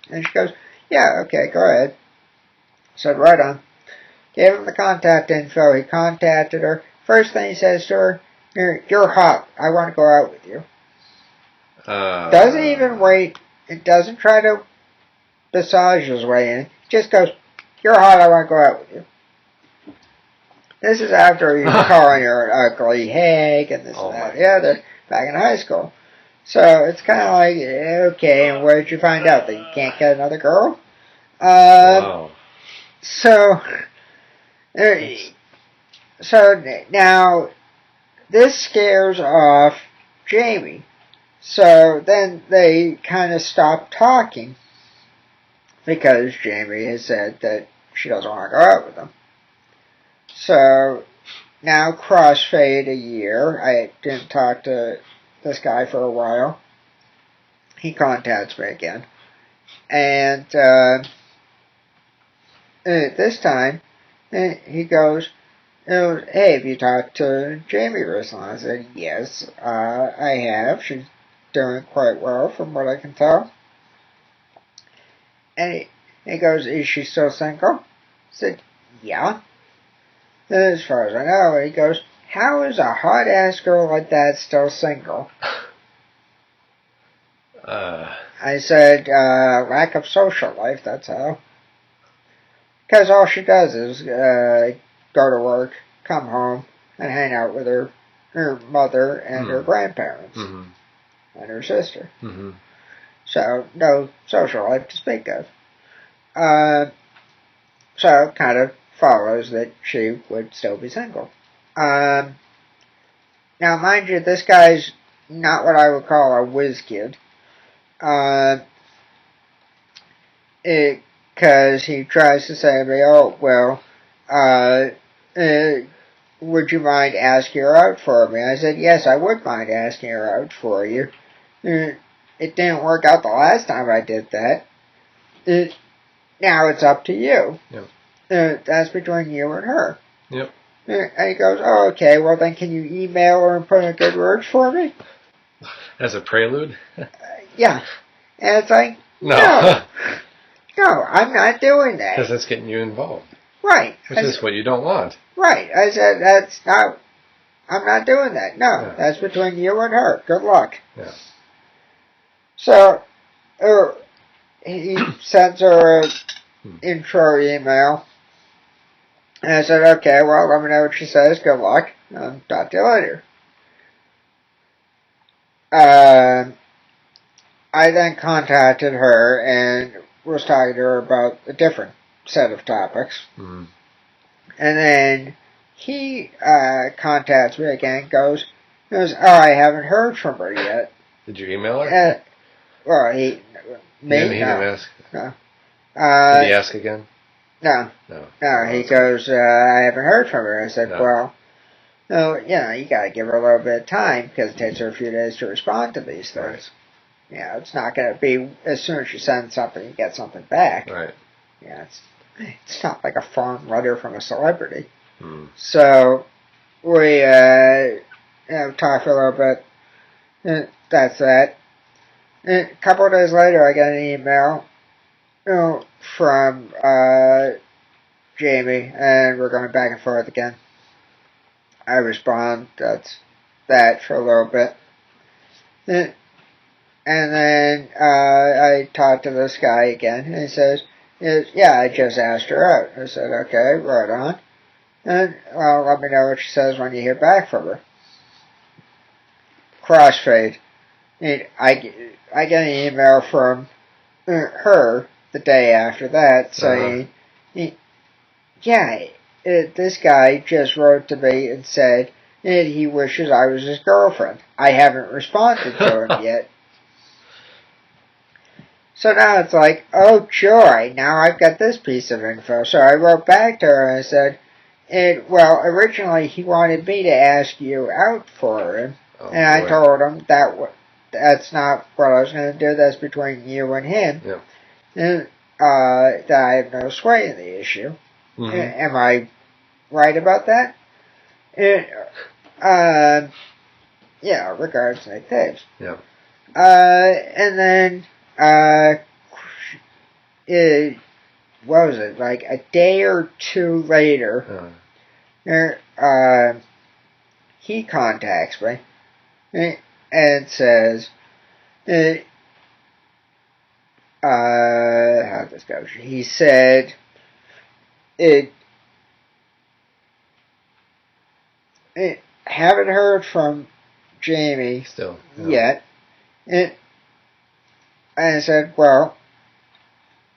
And she goes, yeah, okay, go ahead. I said, right on. Gave him the contact info. He contacted her. First thing he says to her, you're hot. I want to go out with you. Doesn't even wait. It doesn't try to massage his way in. Just goes, you're hot. I want to go out with you. This is after he's calling her an ugly hag and this and that. Yeah, they're back in high school. So it's kind of like, okay, and where did you find out that you can't get another girl? Wow. So now this scares off Jamie. So then they kind of stop talking because Jamie has said that she doesn't want to go out with him. So now crossfade a year. I didn't talk to this guy for a while. He contacts me again. And this time he goes, hey, have you talked to Jamie recently? I said, yes, I have. She's doing quite well from what I can tell. And he goes, is she still single? I said, yeah. As far as I know. And he goes, how is a hot-ass girl like that still single? I said, lack of social life, that's how. Because all she does is go to work, come home, and hang out with her mother and her grandparents and her sister. So, no social life to speak of. So, it kind of follows that she would still be single. Now, mind you, this guy's not what I would call a whiz kid. Because he tries to say to me, oh, well, would you mind asking her out for me? I said, yes, I would mind asking her out for you. It didn't work out the last time I did that. Now it's up to you. Yep. That's between you and her. Yep. And he goes, oh, okay, well then can you email her and put in good words for me? As a prelude? Yeah. And it's like, no, I'm not doing that. Because that's getting you involved. Right. Which is what you don't want. Right. I said, I'm not doing that. No, That's between you and her. Good luck. Yeah. So, he sends her an intro email. And I said, okay, well, let me know what she says. Good luck. Talk to you later. I then contacted her and was talking to her about a different set of topics. Mm. And then he contacts me again, goes, oh, I haven't heard from her yet. Did you email her? Well, he didn't ask. No. Did he ask again? No. No. He goes, I haven't heard from her. I said, No. well, no, you gotta give her a little bit of time because it takes her a few days to respond to these things. Right. Yeah, it's not gonna be as soon as you send something, you get something back. Right. Yeah, it's not like a phone letter from a celebrity. Hmm. So we talked for a little bit. That's that. And a couple of days later, I got an email from Jamie, and we're going back and forth again. I respond. That's that for a little bit. And then I talked to this guy again, and he says, yeah, I just asked her out. I said, okay, right on. And, well, let me know what she says when you hear back from her. Crossfade. I get an email from her the day after that saying, this guy just wrote to me and said he wishes I was his girlfriend. I haven't responded to him yet. So now it's like, oh joy, now I've got this piece of info. So I wrote back to her and I said, well, originally he wanted me to ask you out for him. And I told him that's not what I was going to do. That's between you and him. Yep. And that I have no sway in the issue. Mm-hmm. Am I right about that? Yeah, regards to Taves. Yeah. And then, what was it, like a day or two later, he contacts me and says, how'd this go? He said, haven't heard from Jamie still yet. And I said, well,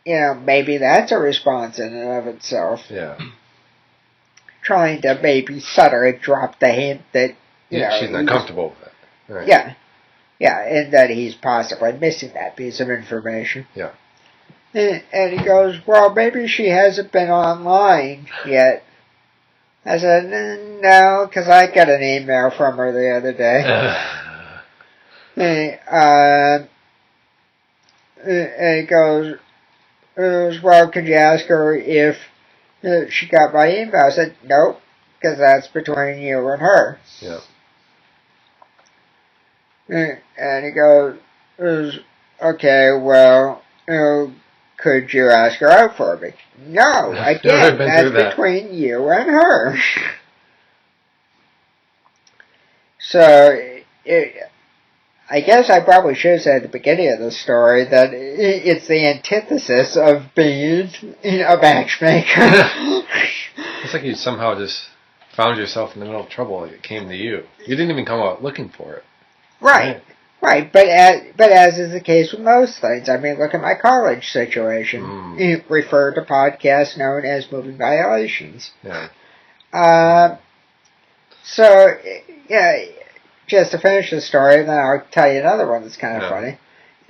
maybe that's a response in and of itself. Yeah. Trying to maybe subtly drop the hint that, she's not comfortable with it. Right. Yeah. Yeah, and that he's possibly missing that piece of information. Yeah. And he goes, well, maybe she hasn't been online yet. I said, no, because I got an email from her the other day. And he goes, well, could you ask her if she got my email? I said, nope, because that's between you and her. Yeah. And he goes, okay, well, could you ask her out for me? No, again, that's between you and her. So, I guess I probably should have said at the beginning of the story that it's the antithesis of being a matchmaker. It's like you somehow just found yourself in the middle of trouble. Like it came to you. You didn't even come out looking for it. Right. But as is the case with most things, I mean, look at my college situation. You refer to podcasts known as Moving Violations. Yeah. So, yeah, just to finish the story, then I'll tell you another one that's kind of funny.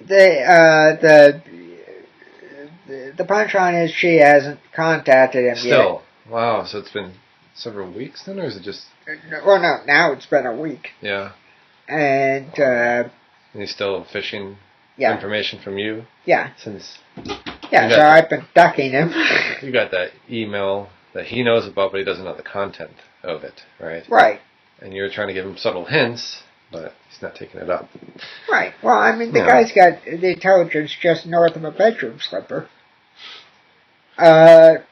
The punchline is she hasn't contacted him yet. Still. Wow, so it's been several weeks then, or is it just... Well, no, now it's been a week. Yeah. And he's still fishing information from you? Yeah. Since... Yeah, so I've been ducking him. You got that email that he knows about, but he doesn't know the content of it, right? Right. And you're trying to give him subtle hints, but he's not taking it up. Right. Well, I mean, the guy's got the intelligence just north of a bedroom slipper. Yeah.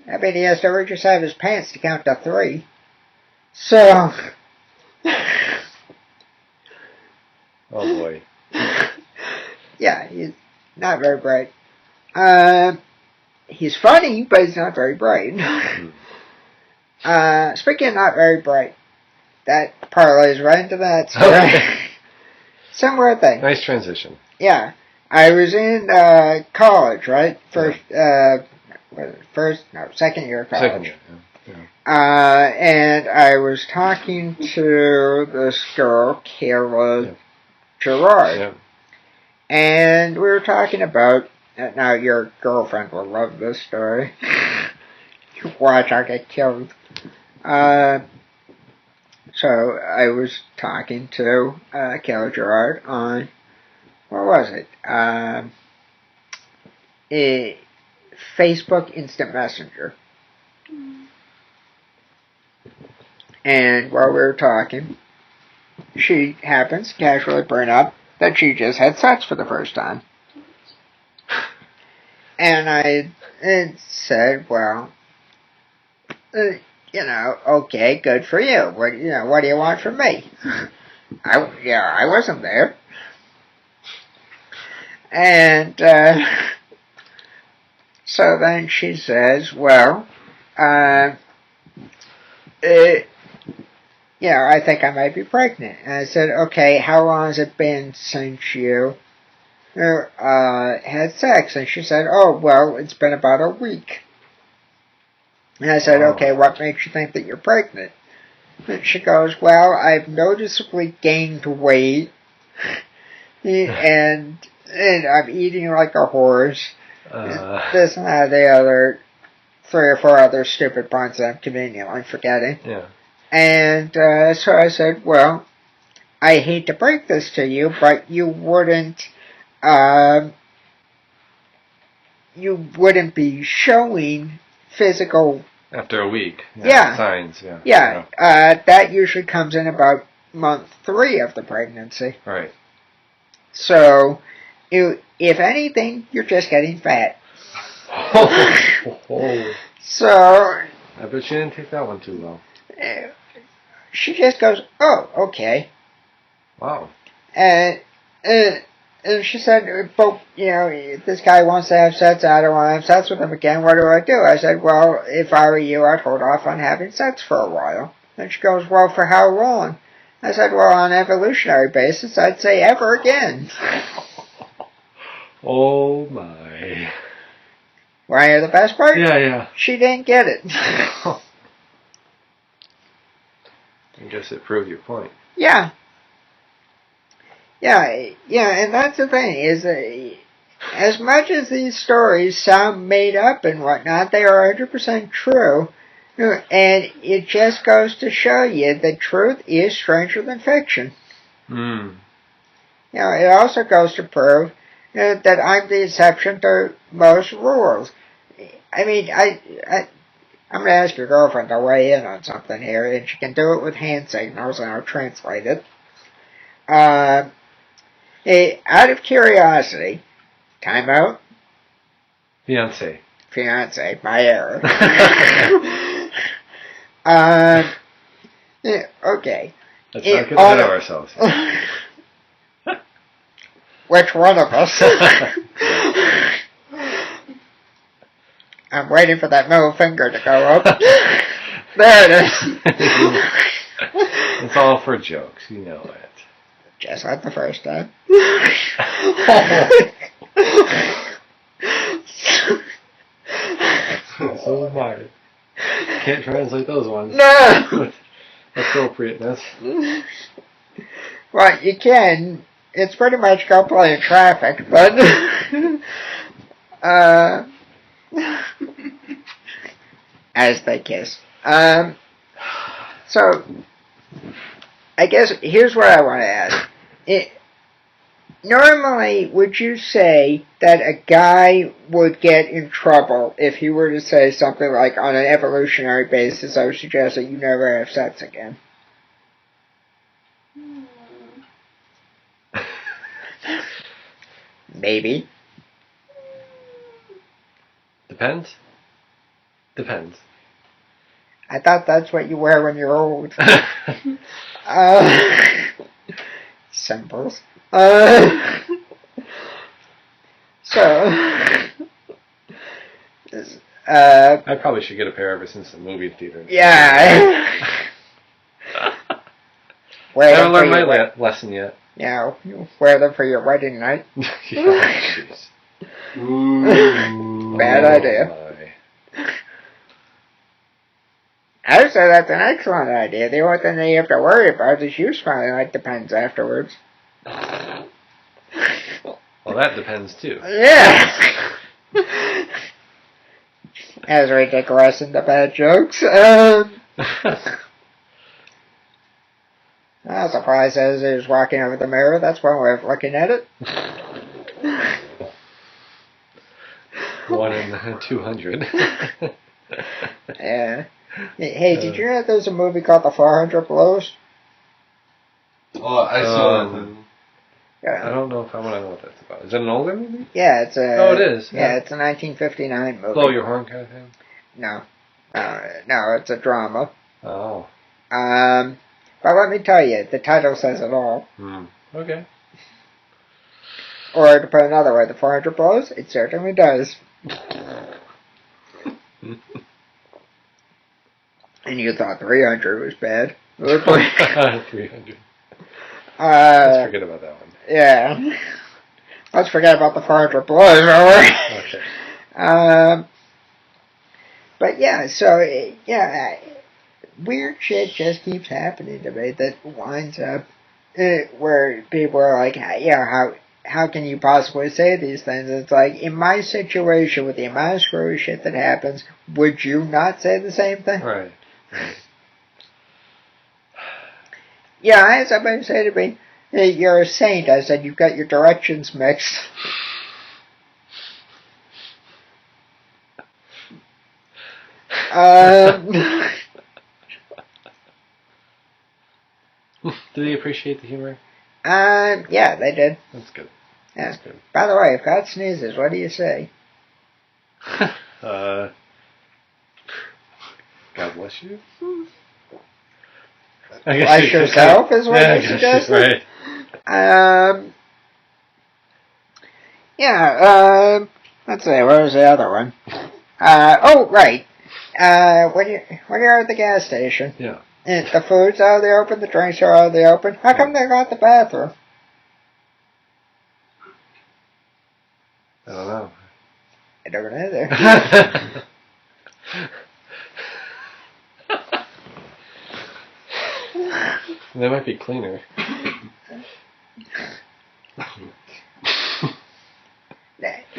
I mean, he has to reach inside his pants to count to 3. So... Oh boy. Yeah, he's not very bright. He's funny, but he's not very bright. Speaking of not very bright, that parlays right into that story. Similar thing. Nice transition. Yeah. I was in college, right? Second year of college. Second year, yeah. And I was talking to this girl, Kayla Gerard. Yeah. And we were talking about, now your girlfriend will love this story. Watch, I'll get killed. So I was talking to Kayla Gerard on, what was it? Facebook Instant Messenger. And while we were talking, she happens to casually bring up that she just had sex for the first time. And I said, well, okay, good for you. What do you want from me? I wasn't there. And so then she says, well, I think I might be pregnant. And I said, okay, how long has it been since you had sex? And she said, oh, well, it's been about a week. And I said, okay, what makes you think that you're pregnant? And she goes, well, I've noticeably gained weight, and I'm eating like a horse, this and that, the other, 3 or 4 other stupid puns that I'm conveniently forgetting. Yeah. And so I said, well, I hate to break this to you, but you wouldn't be showing physical... After a week. Yeah. Signs, that usually comes in about month 3 of the pregnancy. Right. So, if anything, you're just getting fat. So... I bet she didn't take that one too well. She just goes, oh, okay. Wow. And she said, but, if this guy wants to have sex, I don't want to have sex with him again, what do I do? I said, well, if I were you, I'd hold off on having sex for a while. And she goes, well, for how long? I said, well, on an evolutionary basis, I'd say ever again. Oh, my. Want to hear the best part? Yeah. She didn't get it. I guess it proved your point. Yeah, and that's the thing, is as much as these stories sound made up and whatnot, they are 100% true, and it just goes to show you that truth is stranger than fiction. It also goes to prove that I'm the exception to most rules. I mean, I'm going to ask your girlfriend to weigh in on something here, and she can do it with hand signals, and I'll translate it. Out of curiosity, time out. Fiance, my error. Okay. Let's not get ahead of ourselves. Which one of us? I'm waiting for that middle finger to go up. There it is. It's all for jokes, you know it. Just like the first time. Oh my. Can't translate those ones. No! With appropriateness. Well, you can. It's pretty much go play in traffic, but... as they kiss. So, I guess here's what I want to ask. Normally, would you say that a guy would get in trouble if he were to say something like, on an evolutionary basis, I would suggest that you never have sex again? Maybe. Depends. I thought that's what you wear when you're old. Symbols. Uh, so, I probably should get a pair ever since the movie theater. yeah. I haven't learned my lesson yet. Yeah, you wear them for your wedding night. Yeah, jeez. Bad idea. I would say that's an excellent idea. The only thing that you have to worry about is you smelling like Depends afterwards. Well, that depends too. Yeah. As we digress into bad jokes. I'm surprised as he was walking over the mirror. That's one way of looking at it. 1 in 200. Yeah. Hey, did you know there's a movie called The 400 Blows? Oh, I saw that. Yeah. I don't know if I want to know what that's about. Is it an older movie? Yeah, it's a. Oh, it is. Yeah, it's a 1959 movie. Blow your horn kind of thing. No, it's a drama. Oh. But let me tell you, the title says it all. Okay. Or to put it another way, The 400 Blows, it certainly does. And you thought 300 was bad. 300. Let's forget about that one. Yeah. Let's forget about the 400 Blows, alright? Okay. But yeah, so, yeah, weird shit just keeps happening to me that winds up where people are like, yeah, how can you possibly say these things? It's like, in my situation with the amount of screwy shit that happens, would you not say the same thing? Right. Yeah, I had somebody say to me, hey, you're a saint. I said, you've got your directions mixed. Did they appreciate the humor? Yeah, they did. That's good. Yeah. That's good. By the way, if God sneezes, what do you say? God bless you. I guess Bless yourself is what you suggested? Right. Let's see, where was the other one? Oh, right. When you're at the gas station, yeah, the food's out of the open, the drinks are out of the open. How come they got the bathroom? I don't know. I don't know either. They might be cleaner.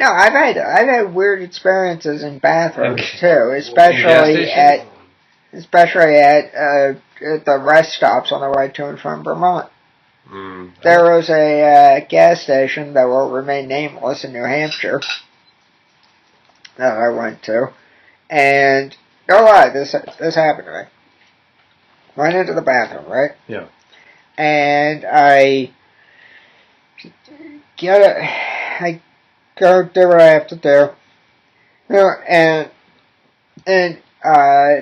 No, I've had weird experiences in bathrooms too, especially at the rest stops on the way to and from Vermont. There was a gas station that will remain nameless in New Hampshire that I went to, and no lie, this happened to me. Went into the bathroom, right? Yeah. And I go do what I have to do. And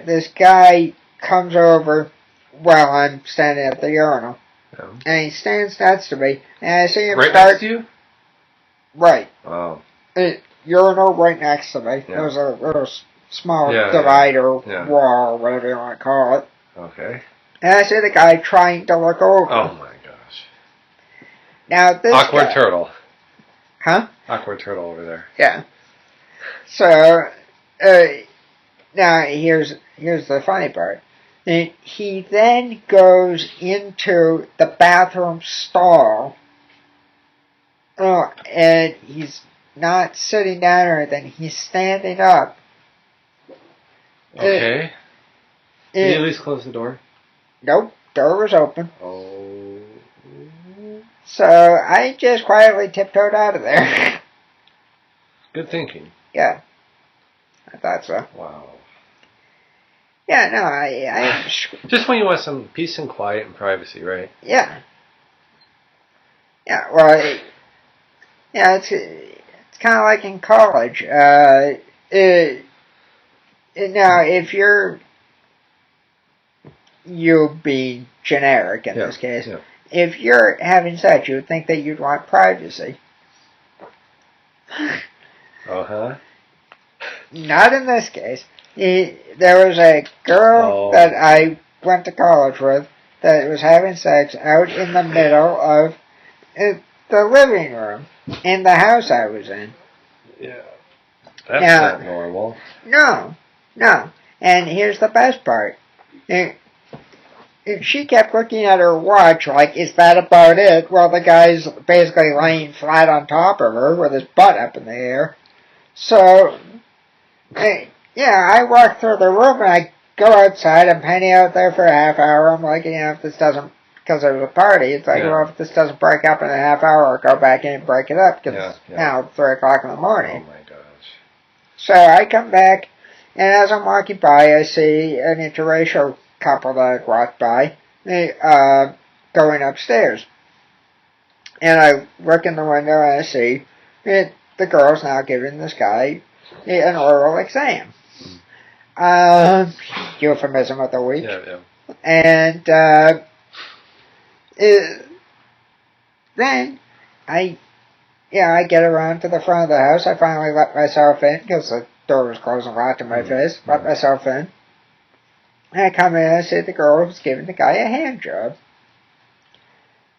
this guy comes over while I'm standing at the urinal. Yeah. And he stands next to me, and I see him right start... next to you? Right. Oh. Urinal right next to me. Yeah. There's a little small divider wall, or whatever you want to call it. Okay. And I see the guy trying to look over. Oh my gosh. Now this Awkward turtle. Huh? Awkward turtle over there. Yeah. So, now here's the funny part. He then goes into the bathroom stall. And he's not sitting down or anything. He's standing up. Okay. Did you at least close the door? Nope. Door was open. Oh. So I just quietly tiptoed out of there. Good thinking. Yeah. I thought so. Wow. Yeah, no, I just when you want some peace and quiet and privacy, right? Yeah. Yeah, well, it's kind of like in college. Now, if you being generic in this case, if you're having sex, you would think that you'd want privacy. Uh-huh. Not in this case. There was a girl that I went to college with that was having sex out in the middle of the living room in the house I was in. Yeah. That's not normal. No. And here's the best part. She kept looking at her watch like, is that about it? Well, the guy's basically laying flat on top of her with his butt up in the air. So, I walk through the room and I go outside. I'm hanging out there for a half hour. I'm like, if this doesn't, because there was a party, it's like, well, if this doesn't break up in a half hour, I'll go back in and break it up, because now it's 3 o'clock in the morning. Oh my gosh. So I come back, and as I'm walking by, I see an interracial couple that had walked by, going upstairs. And I look in the window and I see the girl's now giving this guy an oral exam. Euphemism of the week. Yeah. And then I get around to the front of the house. I finally let myself in because the door was closed and locked in my face. Let myself in. And I come in and I see the girl who's giving the guy a hand job.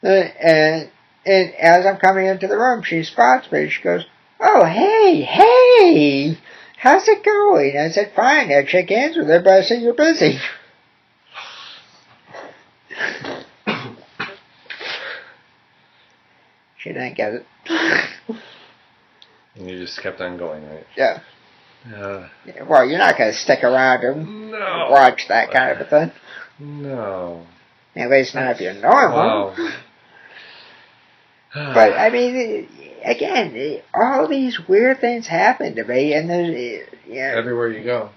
And as I'm coming into the room, she spots me. She goes, "Oh, hey, how's it going?" I said, "Fine, I'd shake hands with her, but I see you're busy." She didn't get it. And you just kept on going, right? Yeah. Well, you're not going to stick around and watch that kind of a thing. No. At least not if you're normal. Wow. But, I mean, again, all these weird things happen to me, and there's... everywhere you go.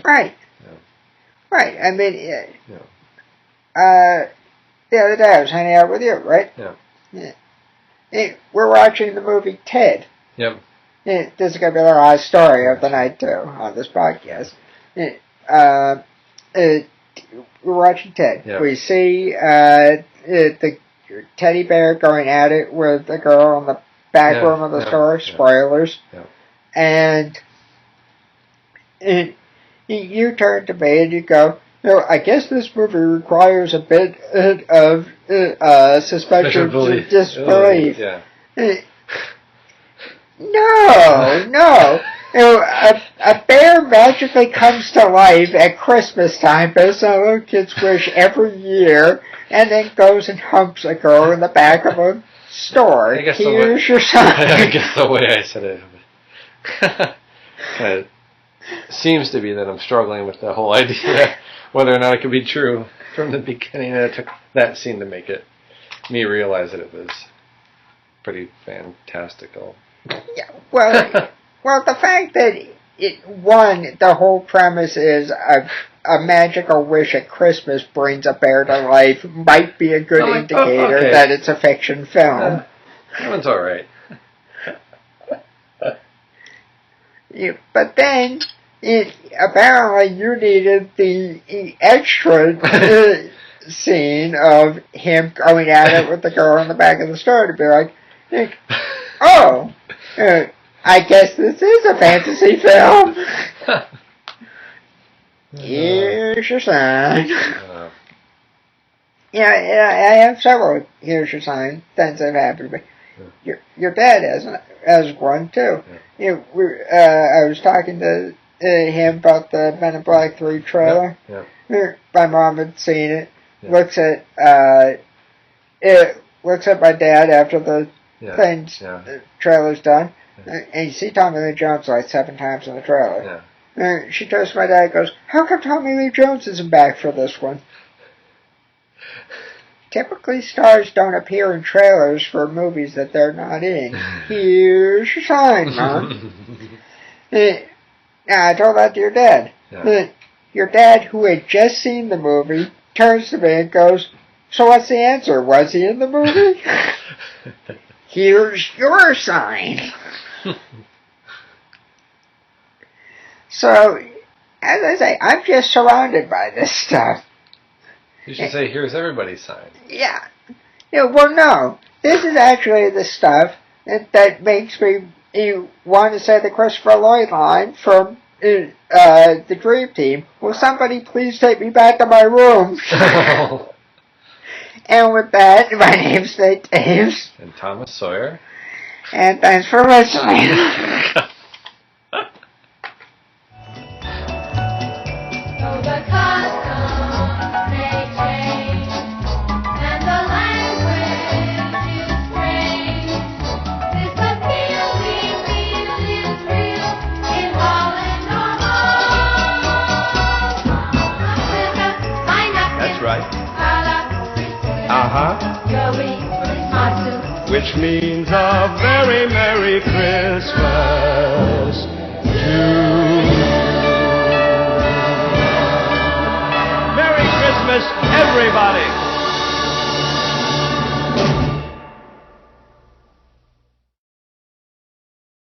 Right. Yeah. Right. I mean, the other day I was hanging out with you, right? Yeah. We're watching the movie Ted. Yep. This is going to be the last story of the night, too, on this podcast. We're watching Ted. Yep. We see the teddy bear going at it with the girl in the back room of the store. Spoilers. Yeah. And you turn to me and you go, I guess this movie requires a bit of suspension of disbelief. Yeah. No. A bear magically comes to life at Christmas time, based on little kids' wish every year, and then goes and humps a girl in the back of a store. Here's your sign. I guess the way I said it kind of seems to be that I'm struggling with the whole idea, whether or not it could be true from the beginning. And it took that scene to make me realize that it was pretty fantastical. Yeah, well, the fact that the whole premise is a magical wish at Christmas brings a bear to life might be a good indicator that it's a fiction film. That one's all right. But then, apparently you needed the extra scene of him going at it with the girl in the back of the store to be like, I guess this is a fantasy film. Here's your sign. I have several here's your sign things that have happened to me. Your dad has one too. I was talking to him about the Men in Black 3 trailer. My mom had seen it. Looks at my dad after the trailer's done. And you see Tommy Lee Jones like 7 times in the trailer. She turns to my dad and goes, "How come Tommy Lee Jones isn't back for this one?" Typically, stars don't appear in trailers for movies that they're not in. Here's your sign, Mom. I told that to your dad. Your dad, who had just seen the movie, turns to me and goes, "So what's the answer? Was he in the movie?" Here's your sign. So, as I say, I'm just surrounded by this stuff. You should say, "Here's everybody's sign." Yeah. Yeah, well, no. This is actually the stuff that makes me want to say the Christopher Lloyd line from the Dream Team. Will somebody please take me back to my room? And with that, my name's Taves. And Thomas Sawyer. And thanks for listening. Which means a very Merry Christmas to you. Merry Christmas, everybody!